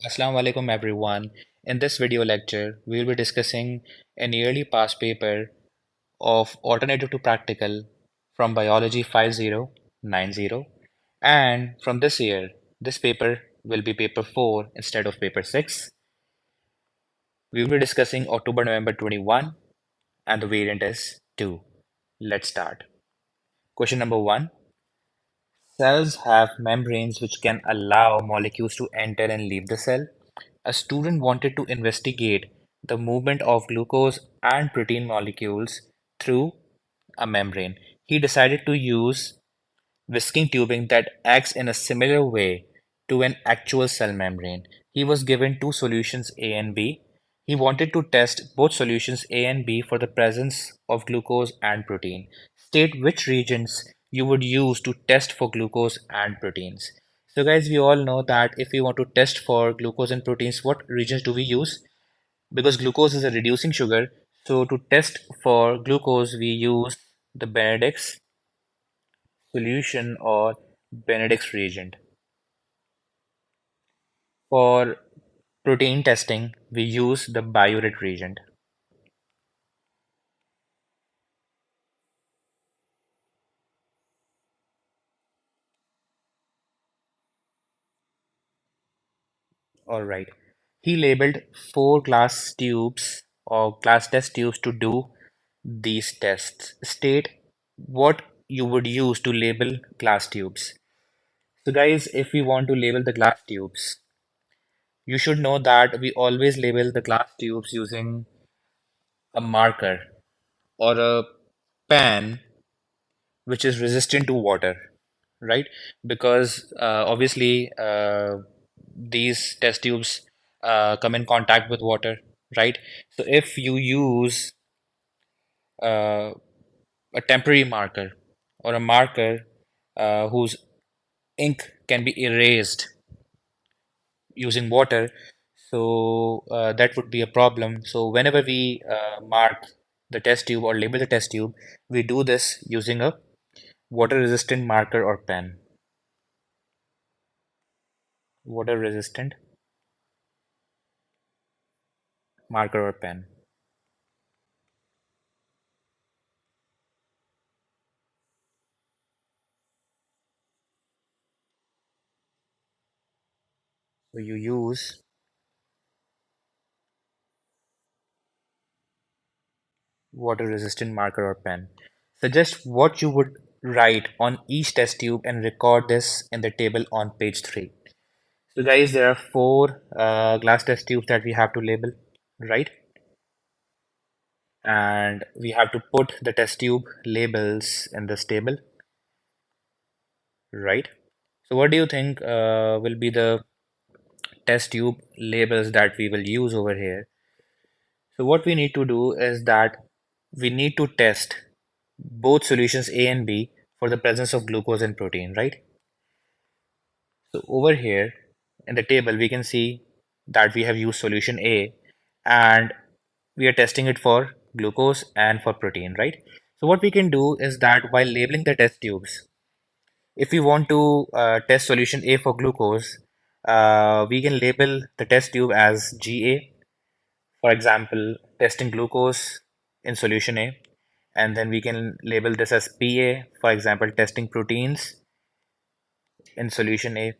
Assalamu alaikum everyone. In this video lecture, we will be discussing a nearly past paper of Alternative to Practical from Biology 5090, and from this year, this paper will be paper 4 instead of paper 6. We will be discussing October-November 21 and the variant is 2. Let's start. Question number 1. Cells have membranes which can allow molecules to enter and leave the cell. A student wanted to investigate the movement of glucose and protein molecules through a membrane. He decided to use whisking tubing that acts in a similar way to an actual cell membrane. He was given two solutions A and B. He wanted to test both solutions A and B for the presence of glucose and protein. State which regions you would use to test for glucose and proteins. So guys, we all know that if we want to test for glucose and proteins, what regions do we use? Because glucose is a reducing sugar, so to test for glucose, we use the Benedict's solution or Benedict's reagent. For protein testing, we use the Biuret reagent. All right. He labeled four glass tubes or glass test tubes to do these tests. State what you would use to label glass tubes. So guys, if we want to label the glass tubes, you should know that we always label the glass tubes using a marker or a pen which is resistant to water, right? Because obviously these test tubes come in contact with water, right? So if you use uh, a temporary marker or a marker whose ink can be erased using water, so that would be a problem. So whenever we mark the test tube or label the test tube, we do this using a water resistant marker or pen. Water resistant marker or pen. So you use water resistant marker or pen. Suggest what you would write on each test tube and record this in the table on page 3. So guys, there are four glass test tubes that we have to label, right? And we have to put the test tube labels in this table, right? So what do you think will be the test tube labels that we will use over here? So what we need to do is that we need to test both solutions A and B for the presence of glucose and protein, right? So over here in the table, we can see that we have used solution A and we are testing it for glucose and for protein, right? So what we can do is that while labeling the test tubes, if we want to test solution A for glucose, we can label the test tube as GA. For example, testing glucose in solution A, and then we can label this as PA, for example, testing proteins in solution A.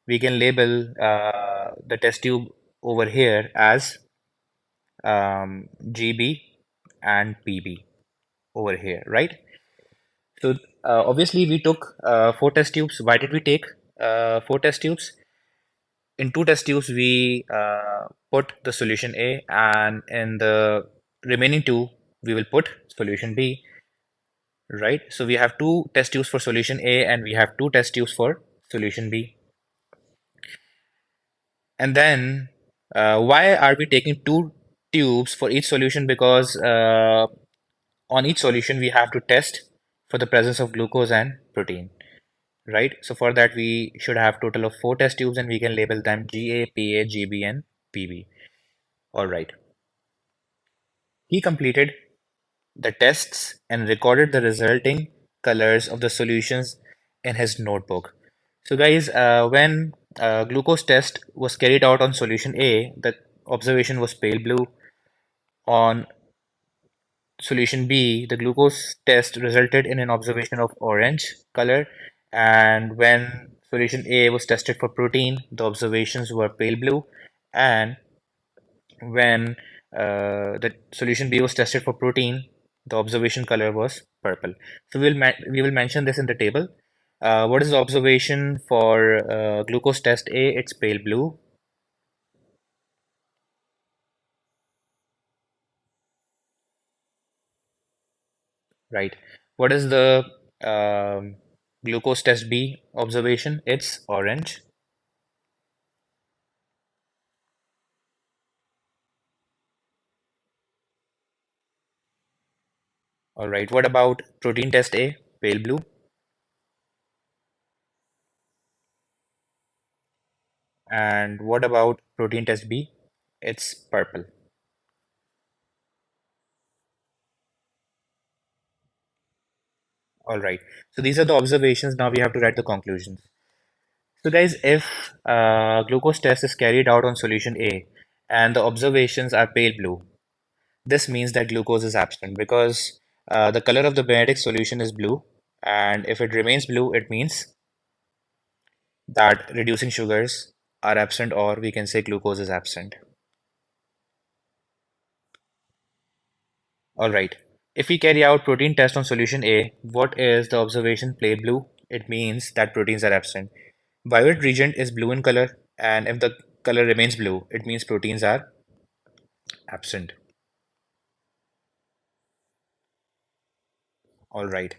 We can label the test tube over here as GB and PB over here, right? So obviously we took four test tubes. Why did we take four test tubes? In two test tubes, we put the solution A, and in the remaining two, we will put solution B, right? So we have two test tubes for solution A, and we have two test tubes for solution B. And then, why are we taking two tubes for each solution? Because on each solution, we have to test for the presence of glucose and protein, right? So for that, we should have total of four test tubes, and we can label them GA, PA, GB, and PB. All right. He completed the tests and recorded the resulting colors of the solutions in his notebook. So guys, when glucose test was carried out on solution A, the observation was pale blue. On solution B, the glucose test resulted in an observation of orange color, and when solution A was tested for protein, the observations were pale blue, and when the solution B was tested for protein, the observation color was purple. So we will mention this in the table. What is the observation for glucose test A? It's pale blue, right? What is the um, glucose test B observation? It's orange. All right. What about protein test A? Pale blue. And what about protein test B? It's purple. All right. So these are the observations. Now we have to write the conclusions. So guys, if glucose test is carried out on solution A and the observations are pale blue, this means that glucose is absent because the color of the Benedict solution is blue, and if it remains blue, it means that reducing sugars are absent, or we can say glucose is absent. All right. If we carry out protein test on solution A, what is the observation pale blue? It means that proteins are absent. Violet region is blue in color, and if the color remains blue, it means proteins are absent. All right.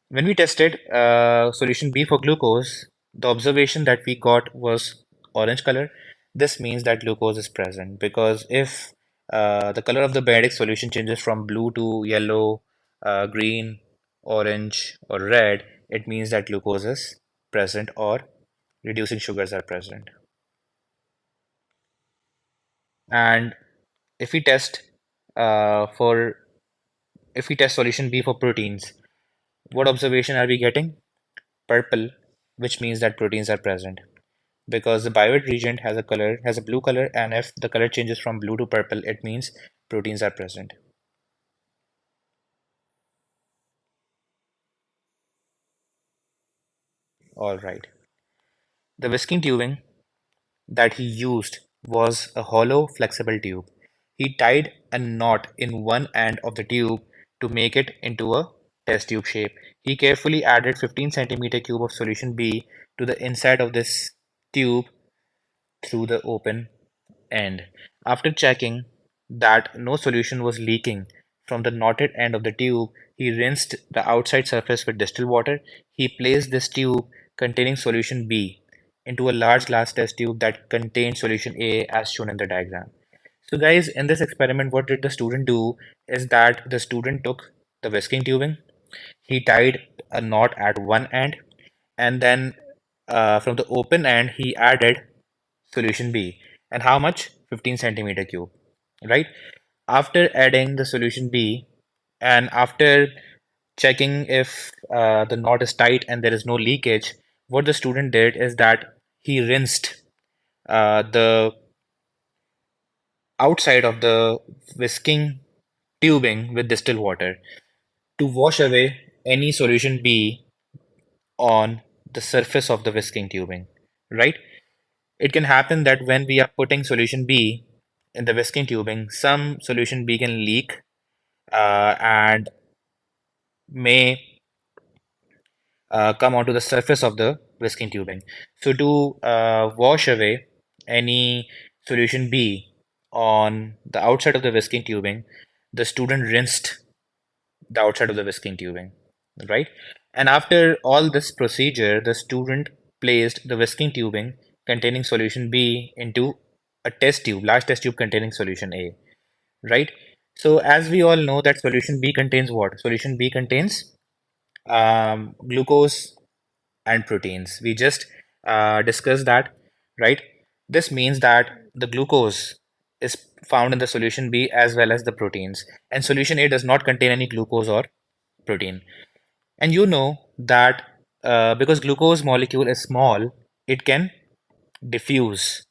When we tested solution B for glucose, the observation that we got was orange color. This means that glucose is present because if the color of the Benedict solution changes from blue to yellow, green, orange, or red, it means that glucose is present or reducing sugars are present. And if we test for if we test solution B for proteins, what observation are we getting? Purple, which means that proteins are present because the pivot region has a blue color, and if the color changes from blue to purple, it means proteins are present. All right. The whisking tubing that he used was a hollow, flexible tube. He tied a knot in one end of the tube to make it into a test tube shape. He carefully added 15 centimeter cube of solution B to the inside of this tube through the open end. After checking that no solution was leaking from the knotted end of the tube, he rinsed the outside surface with distilled water. He placed this tube containing solution B into a large glass test tube that contained solution A as shown in the diagram. So guys, in this experiment, what did the student do is that the student took the whisking tubing, he tied a knot at one end, and then from the open end, he added solution B. And how much? 15 centimeter cube, right? After adding the solution B and after checking if the knot is tight and there is no leakage, what the student did is that he rinsed the outside of the whisking tubing with distilled water to wash away any solution B on the surface of the whisking tubing, right? It can happen that when we are putting solution B in the whisking tubing, some solution B can leak and may come onto the surface of the whisking tubing. So to wash away any solution B on the outside of the whisking tubing, the student rinsed the outside of the whisking tubing, right? And after all this procedure, the student placed the whisking tubing containing solution B into a test tube, large test tube containing solution A, right? So as we all know that solution B contains what? Solution B contains glucose and proteins. We just discussed that, right? This means that the glucose is found in the solution B as well as the proteins, and solution A does not contain any glucose or protein. And you know that because glucose molecule is small, it can diffuse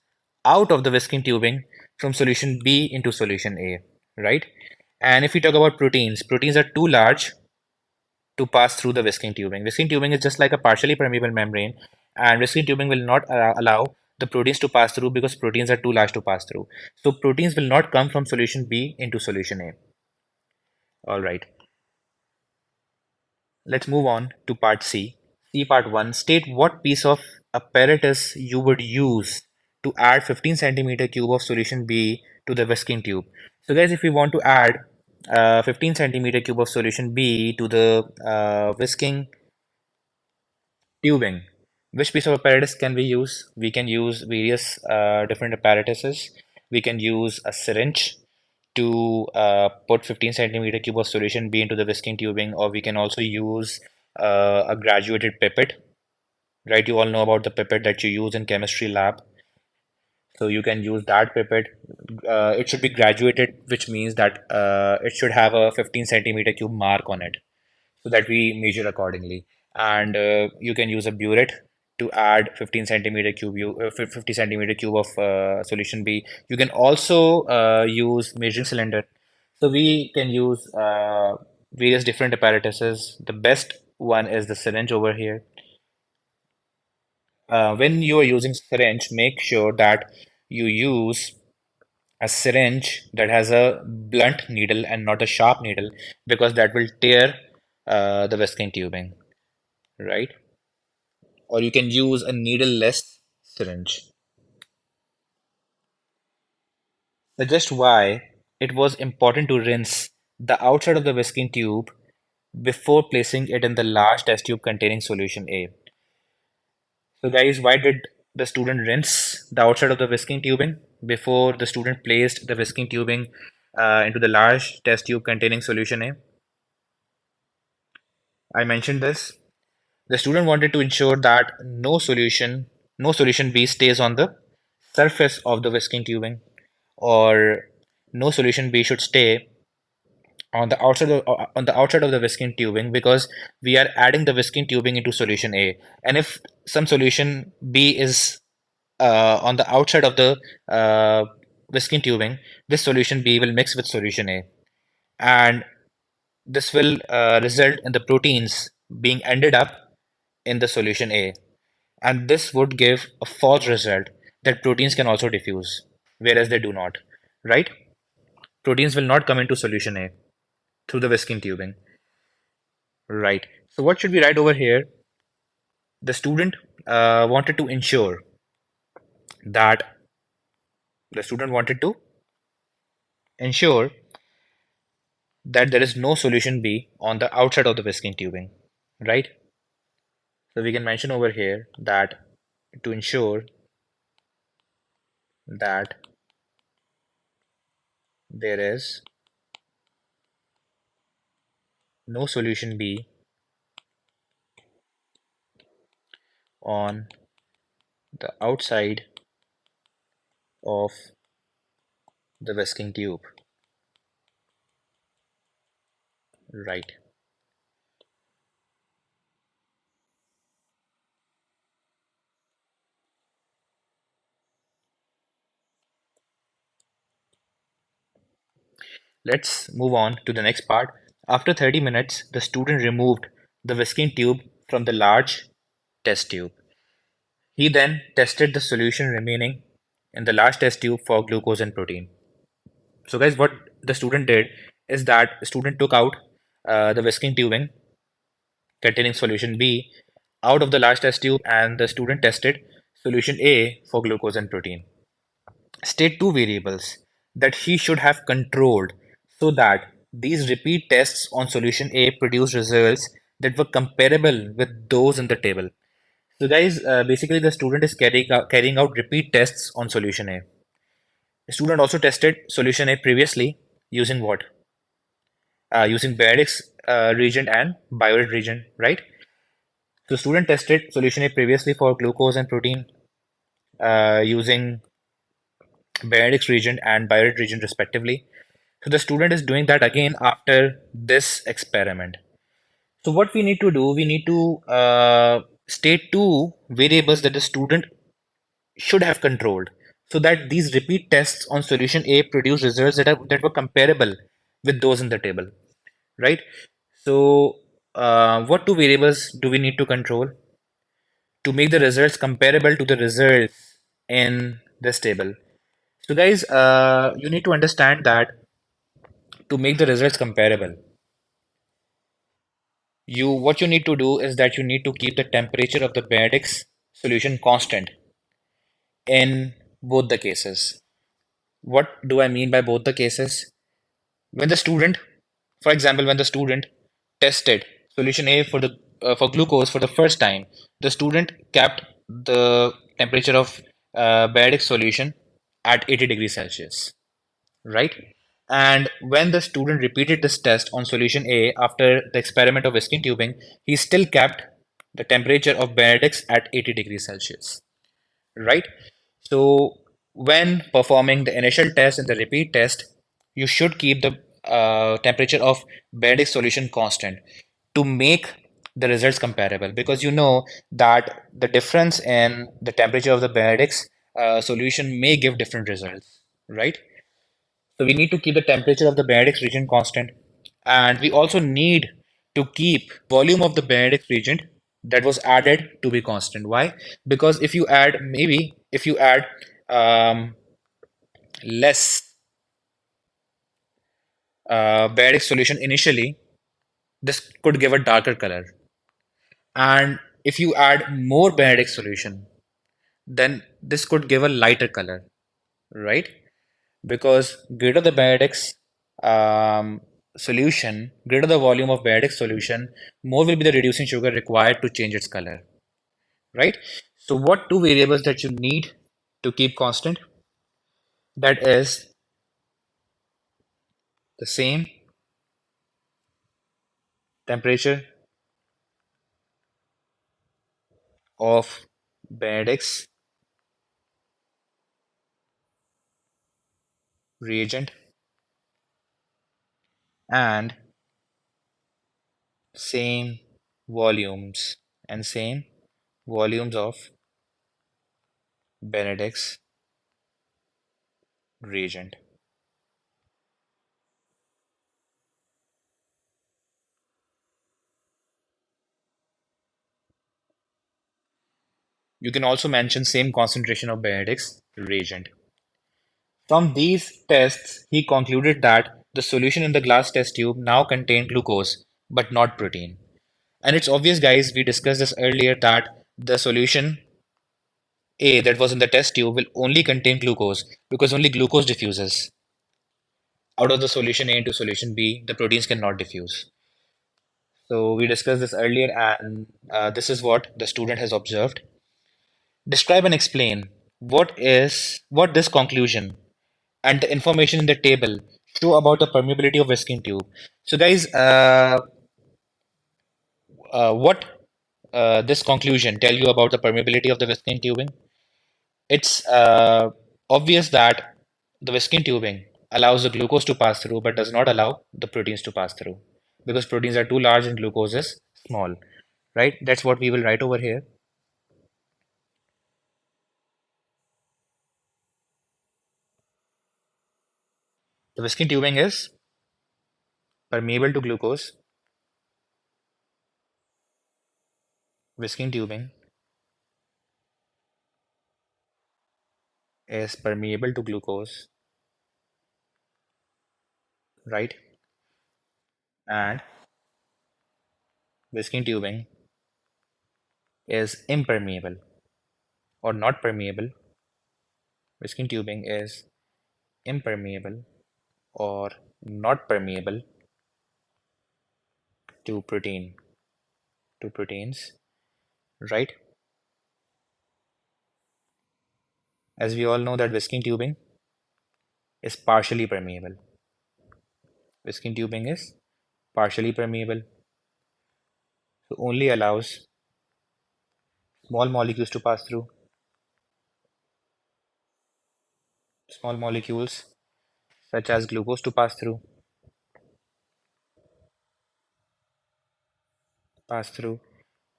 out of the whisking tubing from solution B into solution A, right? And if we talk about proteins, proteins are too large to pass through the whisking tubing. Whisking tubing is just like a partially permeable membrane, and whisking tubing will not allow the proteins to pass through because proteins are too large to pass through. So proteins will not come from solution B into solution A. All right. Let's move on to part C. C part 1. State what piece of apparatus you would use to add 15 centimeter cube of solution B to the whisking tube. So guys, if we want to add 15 centimeter cube of solution B to the whisking tubing, which piece of apparatus can we use? We can use various different apparatuses. We can use a syringe to put 15 centimeter cube of solution B into the whisking tubing, or we can also use a graduated pipette, right? You all know about the pipette that you use in chemistry lab. So you can use that pipette. It should be graduated, which means that it should have a 15 centimeter cube mark on it so that we measure accordingly. And you can use a burette to add 15 centimeter cube, 50 centimeter cube of solution B. You can also use measuring cylinder. So we can use various different apparatuses. The best one is the syringe over here. When you are using syringe, make sure that you use a syringe that has a blunt needle and not a sharp needle because that will tear the whisking tubing, right? Or you can use a needleless syringe. Suggest why it was important to rinse the outside of the whisking tube before placing it in the large test tube containing solution A. So guys, why did the student rinse the outside of the whisking tubing before the student placed the whisking tubing into the large test tube containing solution A? I mentioned this. The student wanted to ensure that no solution B stays on the surface of the whisking tubing, or no solution B should stay on the outside of the whisking tubing because we are adding the whisking tubing into solution A. And if some solution B is on the outside of the whisking tubing, this solution B will mix with solution A, and this will result in the proteins being ended up in the solution A, and this would give a false result that proteins can also diffuse, whereas they do not, right? Proteins will not come into solution A through the whisking tubing, right? So what should we write over here? The student wanted to ensure that the student wanted to ensure that there is no solution B on the outside of the whisking tubing, right? So we can mention over here that to ensure that there is no solution B on the outside of the whisking tube, right? Let's move on to the next part. After 30 minutes, the student removed the whisking tube from the large test tube. He then tested the solution remaining in the large test tube for glucose and protein. So guys, what the student did is that the student took out the whisking tubing containing solution B out of the large test tube, and the student tested solution A for glucose and protein. State two variables that he should have controlled so that these repeat tests on solution A produce results that were comparable with those in the table. So guys, basically the student is carrying out repeat tests on solution A. The student also tested solution A previously using what? Using Baird's reagent and Biot reagent, right? So student tested solution A previously for glucose and protein using Baird's reagent and Biot reagent respectively. So the student is doing that again after this experiment. So what we need to do, we need to state two variables that the student should have controlled so that these repeat tests on solution A produce results that were comparable with those in the table, right? So, what two variables do we need to control to make the results comparable to the results in this table? So, guys, you need to understand that to make the results comparable, what you need to do is that you need to keep the temperature of the Benedict's solution constant in both the cases. What do I mean by both the cases? When the student, for example, when the student tested solution A for glucose for the first time, the student kept the temperature of Benedict solution at 80 degrees Celsius, right? And when the student repeated this test on solution A after the experiment of whisking tubing, he still kept the temperature of Benedict's at 80 degrees Celsius, right? So when performing the initial test and the repeat test, you should keep the temperature of Benedict solution constant to make the results comparable because you know that the difference in the temperature of the Benedict's solution may give different results, right? So we need to keep the temperature of the Benedict's region constant, and we also need to keep volume of the Benedict's region that was added to be constant. Why? Because if you add um, less Benedict solution initially, this could give a darker color, and if you add more Benedict solution, then this could give a lighter color, right? Because greater the Benedict's solution, greater the volume of Benedict's solution, more will be the reducing sugar required to change its color, right? So what two variables that you need to keep constant? That is the same temperature of Benedict's reagent and same volumes same volumes of Benedict's reagent. You can also mention same concentration of Benedict's reagent. From these tests, he concluded that the solution in the glass test tube now contained glucose, but not protein. And it's obvious, guys, we discussed this earlier that the solution A that was in the test tube will only contain glucose because only glucose diffuses. Out of the solution A into solution B, the proteins cannot diffuse. So we discussed this earlier, and this is what the student has observed. Describe and explain what this conclusion and the information in the table show about the permeability of whisking tube. So, guys, what this conclusion tell you about the permeability of the whisking tubing? It's obvious that the whisking tubing allows the glucose to pass through, but does not allow the proteins to pass through because proteins are too large and glucose is small, right? That's what we will write over here. The whisking tubing is permeable to glucose. Whisking tubing is permeable to glucose, right? And whisking tubing is impermeable or not permeable. Whisking tubing is impermeable or not permeable to proteins, right? As we all know that whisking tubing is partially permeable. Whisking tubing is partially permeable, so only allows small molecules to pass through. Small molecules such as glucose to pass through,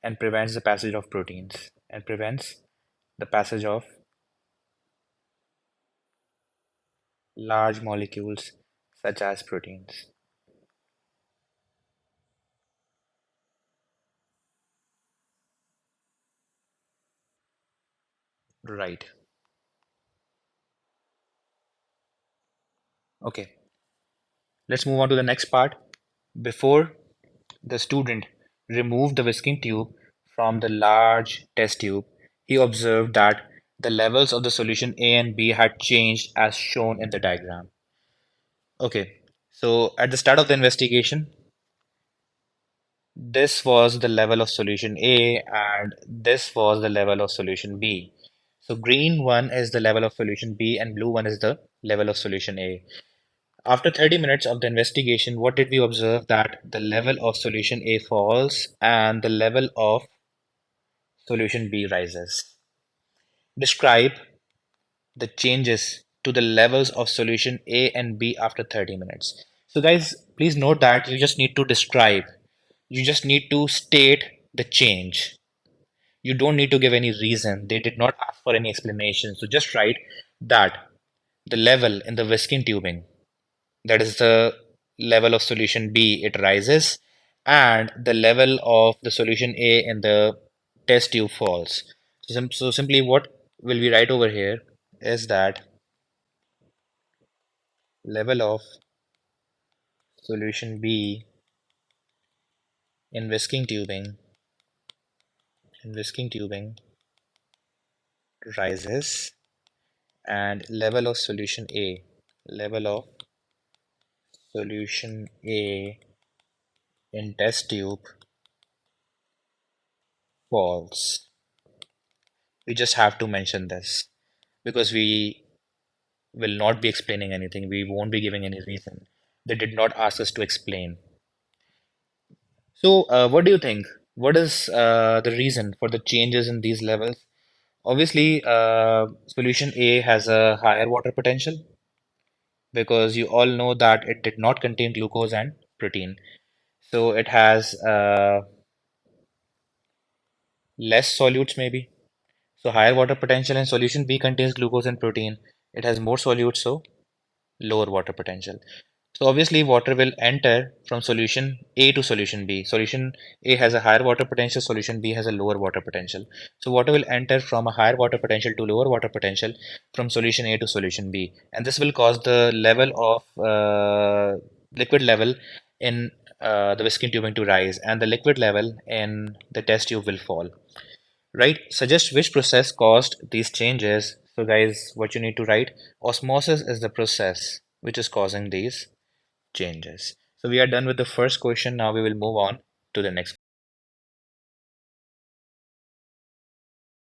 and prevents the passage of proteins and prevents the passage of large molecules such as proteins. Right. Okay. Let's move on to the next part. Before the student removed the whisking tube from the large test tube, he observed that the levels of the solution A and B had changed as shown in the diagram. Okay, so at the start of the investigation, this was the level of solution A and this was the level of solution B. So green one is the level of solution B and blue one is the level of solution A. After 30 minutes of the investigation, what did we observe? That the level of solution A falls and the level of solution B rises. Describe the changes to the levels of solution A and B after 30 minutes. So guys, please note that you just need to describe. You just need to state the change. You don't need to give any reason. They did not ask for any explanation. So just write that the level in the whisking tubing, that is the level of solution B, it rises, and the level of the solution A in the test tube falls. So simply what will we write over here is that level of solution B in whisking tubing rises, and level of solution A in test tube falls. We just have to mention this because we will not be explaining anything. We won't be giving any reason. They did not ask us to explain. So, what do you think? What is the reason for the changes in these levels? Obviously, solution A has a higher water potential because you all know that it did not contain glucose and protein. So it has less solutes maybe. So higher water potential, and solution B contains glucose and protein. It has more solutes, so lower water potential. So obviously water will enter from solution A to solution B. Solution A has a higher water potential, solution B has a lower water potential. So water will enter from a higher water potential to lower water potential from solution A to solution B. And this will cause the level of liquid level in the whisking tubing to rise, and the liquid level in the test tube will fall. Right? Suggest which process caused these changes. So guys, what you need to write, osmosis is the process which is causing these changes. So we are done with the first question. Now we will move on to the next.